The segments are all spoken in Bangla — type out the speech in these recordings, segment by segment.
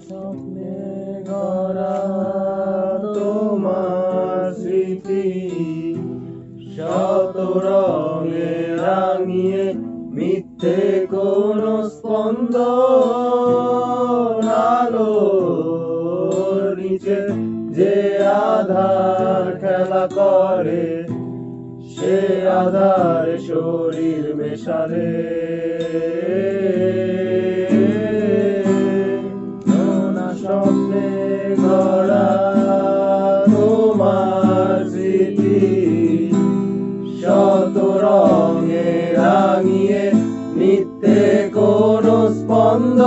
স্বপ্নে গড়া তোমার স্মৃতি শত রঙে রাঙিয়ে মিথ্যে কোন স্পন্দন আলোর নিচে যে আধার খেলা করে সে আধার শরীর মেশালে নোনা স্বপ্নে গড়া তোমার স্মৃতি শত রঙে রাঙিয়ে মিথ্যে কোন স্পন্দন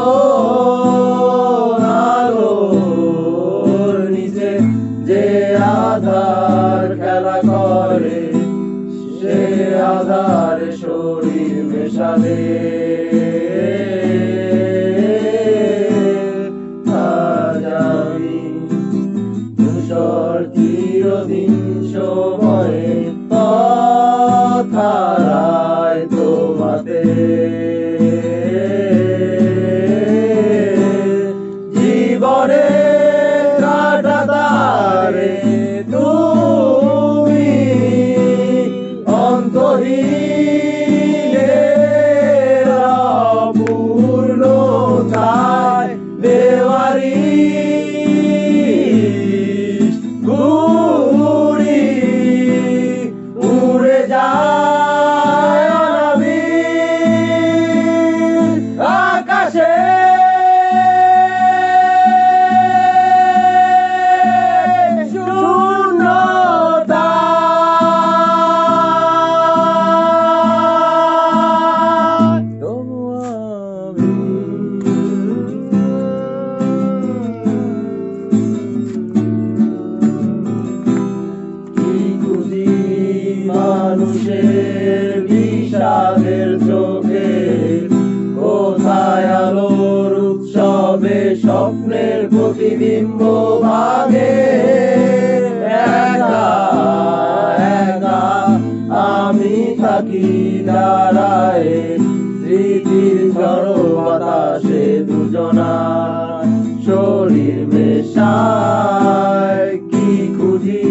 আলোর নিচে যে আধার খেলা করে সে আধার শরীর মেশালে আজ আমি ধূসর চিরদিন সময়ে পথ হারাই তোমাতে জীবনে কাটাতারে তুমি অন্তহীনের অপূর্ণতায় বেওয়ারিশ ঘুরি উড়ে যায় অনাবিল আকাশে মানুষের বিষাদের চোখে কোথায় আলোর উৎসবে স্বপ্নের প্রতিবিম্ব ভাঙে একা একা আমি থাকি দাঁড়ায় স্মৃতির ঝড় বাতাসে দুজনার শরীর মেশায় কি খুঁজি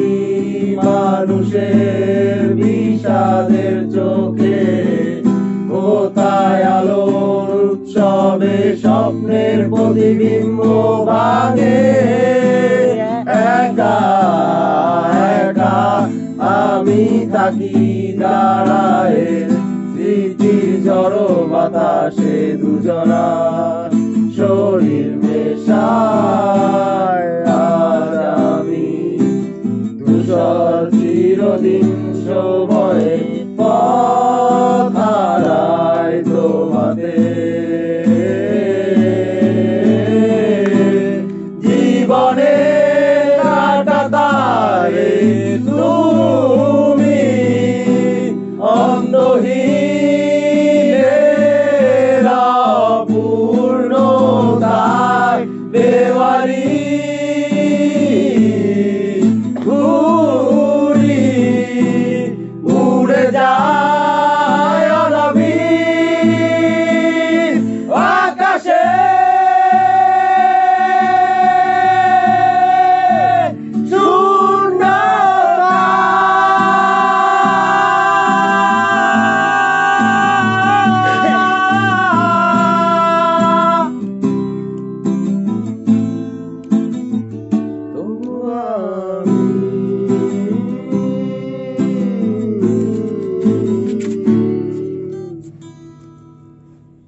মানুষের বিষাদের চোখে কোথায় আলোর উৎসবে স্বপ্নের প্রতিবিম্ব ভাঙে একা একা আমি থাকি দাঁড়ায় স্মৃতির ঝড় বাতাসে দুজনার শরীর মেশায় আজ আমি ধূসর চিরদিন সময়ে পথ হারাই তোমাতে জীবনে কাটাতারে তুমি অন্তহীনের অপূর্ণতায় বেওয়ারিশ ঘুরি উড়ে যায় অনাবিল আকাশে শূন্যতা